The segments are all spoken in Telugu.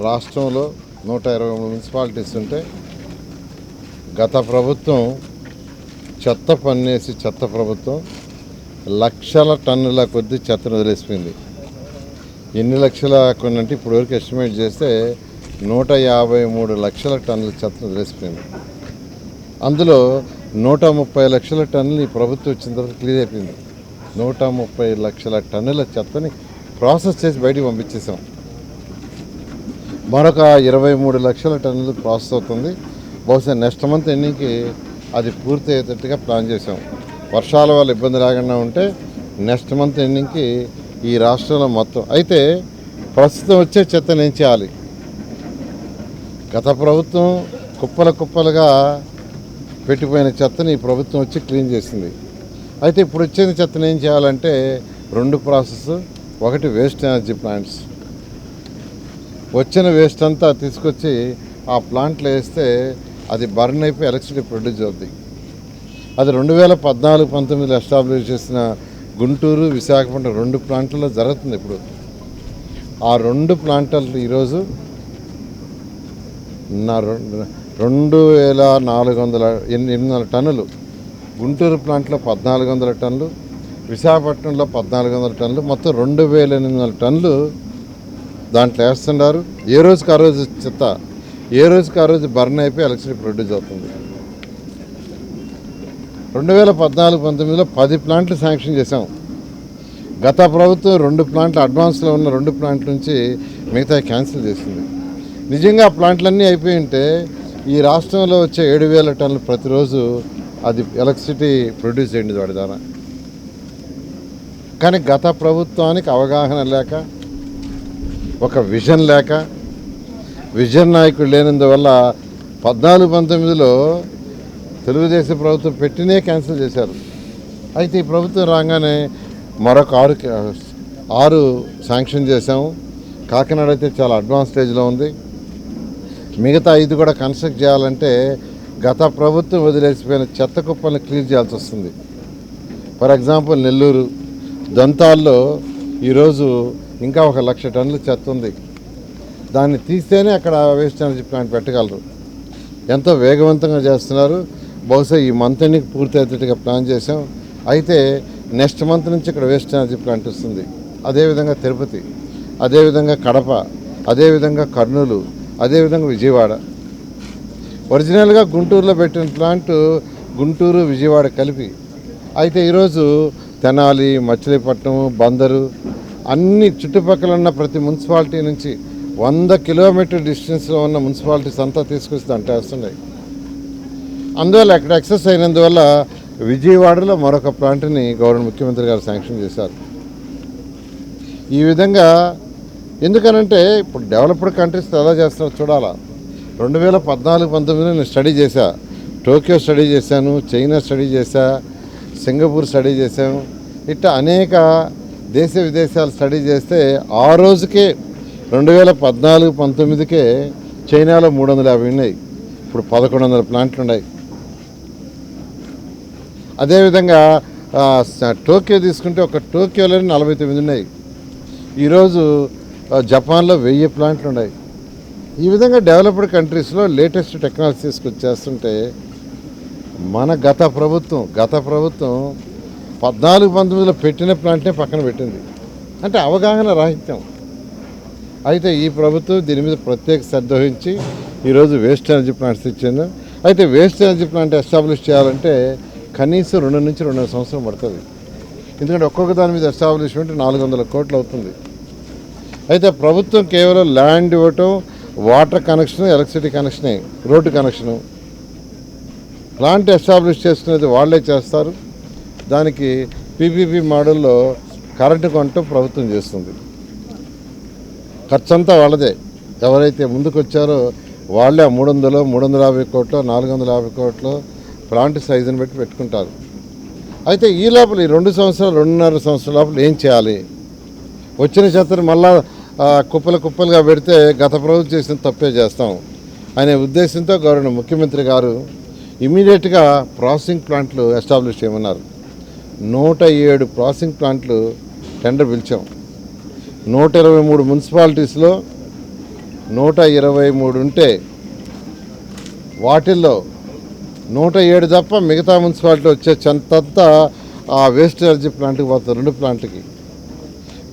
రాష్ట్రంలో 123 మున్సిపాలిటీస్ ఉంటే గత ప్రభుత్వం చెత్త పన్నేసి చెత్త ప్రభుత్వం లక్షల టన్నుల కొద్ది చెత్తను వదిలేసిపోయింది. ఎన్ని లక్షల కొన్నంటే ఇప్పటివరకు ఎస్టిమేట్ చేస్తే 153 లక్షల టన్నుల చెత్తను వదిలేసిపోయింది. అందులో 130 లక్షల టన్నులు ఈ ప్రభుత్వం వచ్చిన తర్వాత క్లియర్ అయిపోయింది. 130 లక్షల టన్నుల చెత్తని ప్రాసెస్ చేసి బయటికి పంపించేసాం. మరొక 23 లక్షల టన్నులు ప్రాసెస్ అవుతుంది. బహుశా నెక్స్ట్ మంత్ ఎండింగ్కి అది పూర్తి అయ్యేటట్టుగా ప్లాన్ చేసాం. వర్షాల వల్ల ఇబ్బంది లేకుండా ఉంటే నెక్స్ట్ మంత్ ఎండింగ్కి ఈ రాష్ట్రంలో మొత్తం. అయితే ప్రస్తుతం వచ్చే చెత్తను ఏం చేయాలి? గత ప్రభుత్వం కుప్పలుగా పెట్టిపోయిన చెత్తని ఈ ప్రభుత్వం వచ్చి క్లీన్ చేసింది. అయితే ఇప్పుడు వచ్చిన చెత్తను ఏం చేయాలంటే 2 ప్రాసెస్. ఒకటి వేస్ట్ ఎనర్జీ ప్లాంట్స్. వచ్చిన వేస్ట్ అంతా తీసుకొచ్చి ఆ ప్లాంట్లో వేస్తే అది బర్న్ అయిపోయి ఎలక్ట్రిసిటీ ప్రొడ్యూస్ అవుతుంది. అది 2014-19 ఎస్టాబ్లిష్ చేసిన గుంటూరు, విశాఖపట్నం 2 ప్లాంట్లలో జరుగుతుంది. ఇప్పుడు ఆ 2 ప్లాంట్లు ఈరోజు 2400 టన్నులు, గుంటూరు ప్లాంట్లో 1400 టన్నులు, విశాఖపట్నంలో 1400 టన్నులు, మొత్తం 2800 టన్నులు దాంట్లో వేస్తున్నారు. ఏ రోజుకి ఆ రోజు చెత్త ఏ రోజుకి ఆ రోజు బర్న్ అయిపోయి ఎలక్ట్రిసిటీ ప్రొడ్యూస్ అవుతుంది. 2014-19లో 10 ప్లాంట్లు శాంక్షన్ చేశాం. గత ప్రభుత్వం 2 ప్లాంట్లు అడ్వాన్స్లో ఉన్న 2 ప్లాంట్ల నుంచి మిగతా క్యాన్సిల్ చేసింది. నిజంగా ఆ ప్లాంట్లన్నీ అయిపోయి ఉంటే ఈ రాష్ట్రంలో వచ్చే 7000 టన్నులు ప్రతిరోజు అది ఎలక్ట్రిసిటీ ప్రొడ్యూస్ చేయండి వాడి ద్వారా. కానీ గత ప్రభుత్వానికి అవగాహన లేక, ఒక విజన్ లేక, విజన్ నాయకుడు లేనందువల్ల 14-19లో తెలుగుదేశం ప్రభుత్వం పెట్టినే క్యాన్సిల్ చేశారు. అయితే ఈ ప్రభుత్వం రాగానే మరొక 6 శాంక్షన్ చేశాము. కాకినాడ అయితే చాలా అడ్వాన్స్ స్టేజ్లో ఉంది. మిగతా 5 కూడా కన్స్ట్రక్ట్ చేయాలంటే గత ప్రభుత్వం వదిలేసిపోయిన చెత్త కుప్పల్ని క్లియర్ చేయాల్సి వస్తుంది. ఫర్ ఎగ్జాంపుల్ నెల్లూరు దంతాల్లో ఈరోజు ఇంకా 1,00,000 టన్నులు చెత్త ఉంది. దాన్ని తీస్తేనే అక్కడ వేస్ట్ ఎనర్జీ ప్లాంట్ పెట్టగలరు. ఎంతో వేగవంతంగా చేస్తున్నారు. బహుశా ఈ మంత్ ఎండింగ్కి పూర్తి అయ్యేటట్టుగా ప్లాన్ చేసాం. అయితే నెక్స్ట్ మంత్ నుంచి ఇక్కడ వేస్ట్ ఎనర్జీ ప్లాంట్ వస్తుంది. అదేవిధంగా తిరుపతి, అదేవిధంగా కడప, అదేవిధంగా కర్నూలు, అదేవిధంగా విజయవాడ. ఒరిజినల్గా గుంటూరులో పెట్టిన ప్లాంట్ గుంటూరు, విజయవాడ కలిపి. అయితే ఈరోజు తెనాలి, మచిలీపట్నం, బందరు అన్ని చుట్టుపక్కల ఉన్న ప్రతి మున్సిపాలిటీ నుంచి 100 కిలోమీటర్ డిస్టెన్స్లో ఉన్న మున్సిపాలిటీస్ అంతా తీసుకొచ్చి దాంట్లో వేస్తున్నాయి. అందువల్ల అక్కడ ఎక్సెస్ అయినందువల్ల విజయవాడలో మరొక ప్లాంట్ని గవర్నమెంట్ ముఖ్యమంత్రి గారు శాంక్షన్ చేశారు. ఈ విధంగా ఎందుకనంటే ఇప్పుడు డెవలప్డ్ కంట్రీస్ ఎలా చేస్తున్నారో చూడాలా. 2014-19లో నేను స్టడీ చేశా. టోక్యో స్టడీ చేశాను, చైనా స్టడీ చేశా, సింగపూర్ స్టడీ చేశాను. ఇట్లా అనేక దేశ విదేశాలు స్టడీ చేస్తే ఆ రోజుకే 2014-19కే చైనాలో 350 ఉన్నాయి. ఇప్పుడు 1100 ప్లాంట్లు ఉన్నాయి. అదేవిధంగా టోక్యో తీసుకుంటే ఒక టోక్యోలోనే 49 ఉన్నాయి. ఈరోజు జపాన్లో 1000 ప్లాంట్లు ఉన్నాయి. ఈ విధంగా డెవలప్డ్ కంట్రీస్లో లేటెస్ట్ టెక్నాలజీ తీసుకొచ్చేస్తుంటే మన గత ప్రభుత్వం 14-19లో పెట్టిన ప్లాంట్నే పక్కన పెట్టింది. అంటే అవగాహన రాహిత్యం. అయితే ఈ ప్రభుత్వం దీని మీద ప్రత్యేక శ్రద్ధ వహించి ఈరోజు వేస్ట్ ఎనర్జీ ప్లాంట్స్ ఇచ్చింది. అయితే వేస్ట్ ఎనర్జీ ప్లాంట్ ఎస్టాబ్లిష్ చేయాలంటే కనీసం 2 నుంచి 2.5 సంవత్సరం పడుతుంది. ఎందుకంటే ఒక్కొక్క దాని మీద ఎస్టాబ్లిష్మెంట్ 400 కోట్లు అవుతుంది. అయితే ప్రభుత్వం కేవలం ల్యాండ్ ఇవ్వటం, వాటర్ కనెక్షన్, ఎలక్ట్రిసిటీ కనెక్షనే, రోడ్డు కనెక్షను. ప్లాంట్ ఎస్టాబ్లిష్ చేసుకునేది వాళ్ళే చేస్తారు. దానికి పీపీపీ మోడల్లో కరెంటు కొనటం ప్రభుత్వం చేస్తుంది. ఖర్చంతా వాళ్ళదే. ఎవరైతే ముందుకు వచ్చారో వాళ్ళే 300, 350 కోట్లు, 450 కోట్లు ప్లాంట్ సైజుని బట్టి పెట్టుకుంటారు. అయితే ఈ లోపల ఈ 2 సంవత్సరాలు, 2.5 సంవత్సరాల లోపల ఏం చేయాలి? వచ్చిన చెత్తను మళ్ళా కుప్పలుగా పెడితే గత ప్రభుత్వం చేసిన తప్పే చేస్తాం అనే ఉద్దేశంతో గవర్నమెంట్ ముఖ్యమంత్రి గారు ఇమీడియట్గా ప్రాసెసింగ్ ప్లాంట్లు ఎస్టాబ్లిష్ చేయమన్నారు. 107 ప్రాసెసింగ్ ప్లాంట్లు టెండర్ పిలిచాం. 123 మున్సిపాలిటీస్లో 123 ఉంటే వాటిల్లో 107 తప్ప మిగతా మున్సిపాలిటీ వచ్చే చెత్తంతా ఆ వేస్ట్ ఎనర్జీ ప్లాంట్కి పోతుంది. 2 ప్లాంట్కి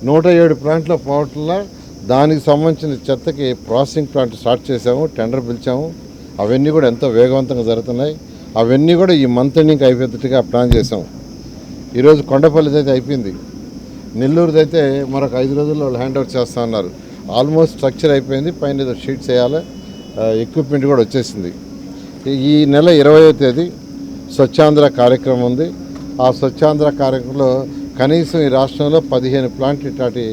107 ప్లాంట్లో పోవట్ల దానికి సంబంధించిన చెత్తకి ప్రాసెసింగ్ ప్లాంట్ స్టార్ట్ చేసాము, టెండర్ పిలిచాము. అవన్నీ కూడా ఎంతో వేగవంతంగా జరుగుతున్నాయి. అవన్నీ కూడా ఈ మంత్ ఎండింగ్కి అయిపోయేటట్టుగా ప్లాన్ చేసాం. ఈరోజు కొండపల్లిది అయితే అయిపోయింది, నెల్లూరుది అయితే మరొక 5 రోజుల్లో వాళ్ళు హ్యాండ్ ఓవర్ చేస్తా ఉన్నారు. ఆల్మోస్ట్ స్ట్రక్చర్ అయిపోయింది, పైన ఏదో షీట్స్ వేయాలి, ఎక్విప్మెంట్ కూడా వచ్చేసింది. ఈ నెల 20వ తేదీ స్వచ్ఛాంధ్ర కార్యక్రమం ఉంది. ఆ స్వచ్ఛాంధ్ర కార్యక్రమంలో కనీసం ఈ రాష్ట్రంలో 15 ప్లాంట్ ఇట్లాంటి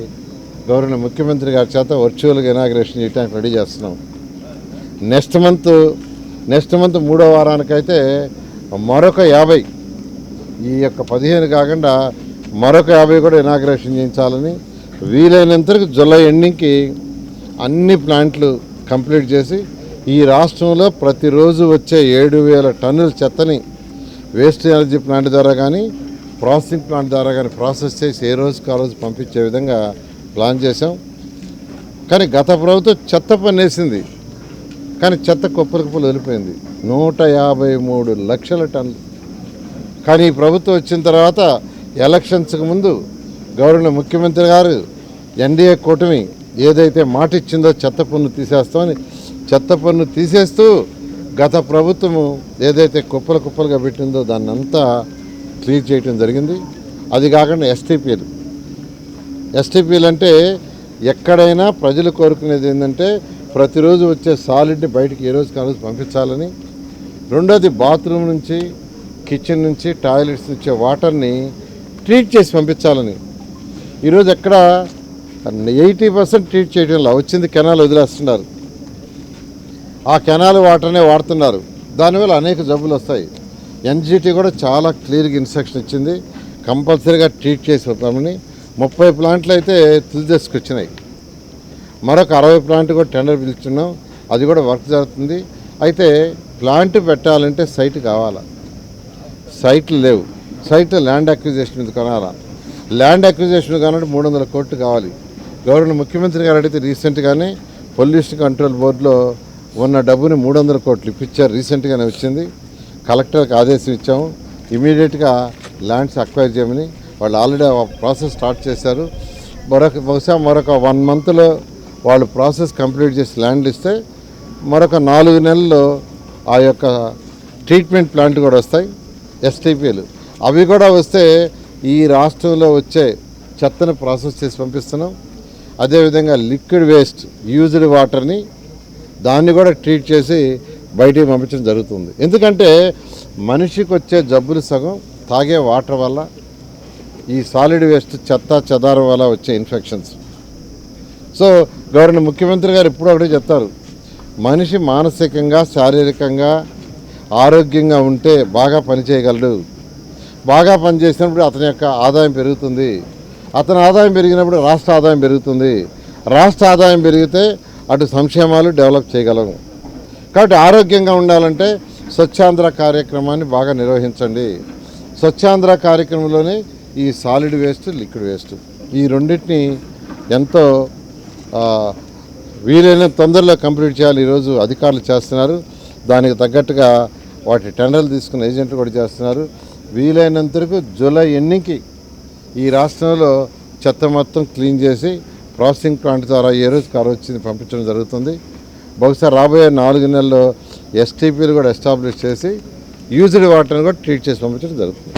గౌరవ ముఖ్యమంత్రి గారి చేత వర్చువల్గా ఇనాగ్రేషన్ చేయడానికి రెడీ చేస్తున్నాం. నెక్స్ట్ మంత్ 3వ వారానికైతే మరొక 50, ఈ యొక్క 15 కాకుండా మరొక 50 కూడా ఇనాగ్రేషన్ చేయించాలని, వీలైనంతవరకు జూలై ఎండింగ్కి అన్ని ప్లాంట్లు కంప్లీట్ చేసి ఈ రాష్ట్రంలో ప్రతిరోజు వచ్చే 7,000 టన్నుల చెత్తని వేస్ట్ ఎనర్జీ ప్లాంట్ ద్వారా కానీ ప్రాసెసింగ్ ప్లాంట్ ద్వారా కానీ ప్రాసెస్ చేసి ఏ రోజుకి ఆ రోజు పంపించే విధంగా ప్లాన్ చేసాం. కానీ గత ప్రభుత్వం చెత్త పని వేసింది, కానీ చెత్త కుప్పలు వెళ్ళిపోయింది 153 లక్షల టన్నులు. కానీ ఈ ప్రభుత్వం వచ్చిన తర్వాత ఎలక్షన్స్కి ముందు గౌరవ ముఖ్యమంత్రి గారు ఎన్డీఏ కూటమి ఏదైతే మాట ఇచ్చిందో చెత్త పన్ను తీసేస్తామని, చెత్త పన్ను తీసేస్తూ గత ప్రభుత్వము ఏదైతే కుప్పలుగా పెట్టిందో దాన్ని అంతా క్లియర్ చేయడం జరిగింది. అది కాకుండా ఎస్టీపీలు అంటే ఎక్కడైనా ప్రజలు కోరుకునేది ఏంటంటే ప్రతిరోజు వచ్చే సాలిడ్ని బయటికి ఏ రోజుకి ఆ రోజు పంపించాలని, రెండోది బాత్రూమ్ నుంచి, కిచెన్ నుంచి, టాయిలెట్స్ నుంచి వాటర్ని ట్రీట్ చేసి పంపించాలని. ఈరోజు ఎక్కడ 80% ట్రీట్ చేయడంలో వచ్చింది కెనాల్ వదిలేస్తున్నారు. ఆ కెనాల్ వాటర్నే వాడుతున్నారు, దానివల్ల అనేక జబ్బులు వస్తాయి. ఎన్జిటి కూడా చాలా క్లియర్గా ఇన్స్ట్రక్షన్ ఇచ్చింది, కంపల్సరీగా ట్రీట్ చేసి పంపమని. 30 ప్లాంట్లు అయితే తుది వచ్చినాయి, మరొక 60 ప్లాంట్ కూడా టెండర్ పిలుచున్నాం, అది కూడా వర్క్ జరుగుతుంది. అయితే ప్లాంట్ పెట్టాలంటే సైట్ కావాలా, సైట్లు లేవు. సైట్ ల్యాండ్ అక్విజిషన్ మీద కొనాలా, ల్యాండ్ అక్విజిషన్ కావాలంటే 300 కోట్లు కావాలి. గవర్నర్ ముఖ్యమంత్రి గారు అడిగితే రీసెంట్గానే పొల్యూషన్ కంట్రోల్ బోర్డులో ఉన్న డబ్బుని 300 కోట్లు ఇప్పించారు, రీసెంట్గానే వచ్చింది. కలెక్టర్కి ఆదేశం ఇచ్చాము, ఇమీడియట్గా ల్యాండ్స్ అక్వైర్ చేయమని. వాళ్ళు ఆల్రెడీ ప్రాసెస్ స్టార్ట్ చేశారు. బహుశా మరొక 1 మంత్లో వాళ్ళు ప్రాసెస్ కంప్లీట్ చేసి ల్యాండ్ ఇస్తే మరొక 4 నెలల్లో ఆ యొక్క ట్రీట్మెంట్ ప్లాంట్ కూడా వస్తాయి, ఎస్టీపీలు. అవి కూడా వస్తే ఈ రాష్ట్రంలో వచ్చే చెత్తను ప్రాసెస్ చేసి పంపిస్తున్నాం. అదేవిధంగా లిక్విడ్ వేస్ట్, యూజ్డ్ వాటర్ని దాన్ని కూడా ట్రీట్ చేసి బయటికి పంపించడం జరుగుతుంది. ఎందుకంటే మనిషికి వచ్చే జబ్బులు సగం తాగే వాటర్ వల్ల, ఈ సాలిడ్ వేస్ట్ చెత్త చెదారం వల్ల వచ్చే ఇన్ఫెక్షన్స్. సో గవర్నర్ ముఖ్యమంత్రి గారు ఎప్పుడూ ఒకటే చెప్తారు, మనిషి మానసికంగా శారీరకంగా ఆరోగ్యంగా ఉంటే బాగా పనిచేయగలడు. బాగా పనిచేసినప్పుడు అతని యొక్క ఆదాయం పెరుగుతుంది, అతని ఆదాయం పెరిగినప్పుడు రాష్ట్ర ఆదాయం పెరుగుతుంది, రాష్ట్ర ఆదాయం పెరిగితే అటు సంక్షేమాలు డెవలప్ చేయగలము. కాబట్టి ఆరోగ్యంగా ఉండాలంటే స్వచ్ఛాంధ్ర కార్యక్రమాన్ని బాగా నిర్వహించండి. స్వచ్ఛాంధ్ర కార్యక్రమంలోనే ఈ సాలిడ్ వేస్ట్, లిక్విడ్ వేస్ట్ ఈ రెండింటిని ఎంతో వీలైన తొందరలో కంప్లీట్ చేయాలి. ఈరోజు అధికారులు చేస్తున్నారు, దానికి తగ్గట్టుగా వాటి టెండర్లు తీసుకున్న ఏజెంట్లు కూడా చేస్తున్నారు. వీలైనంతవరకు జూలై ఎండింగ్కి ఈ రాష్ట్రంలో చెత్త మొత్తం క్లీన్ చేసి ప్రాసెసింగ్ ప్లాంట్ ద్వారా ఏ రోజు కారు వచ్చింది పంపించడం జరుగుతుంది. బహుశా రాబోయే 4 నెలల్లో ఎస్టీపీలు కూడా ఎస్టాబ్లిష్ చేసి యూజ్డ్ వాటర్ని కూడా ట్రీట్ చేసి పంపించడం జరుగుతుంది.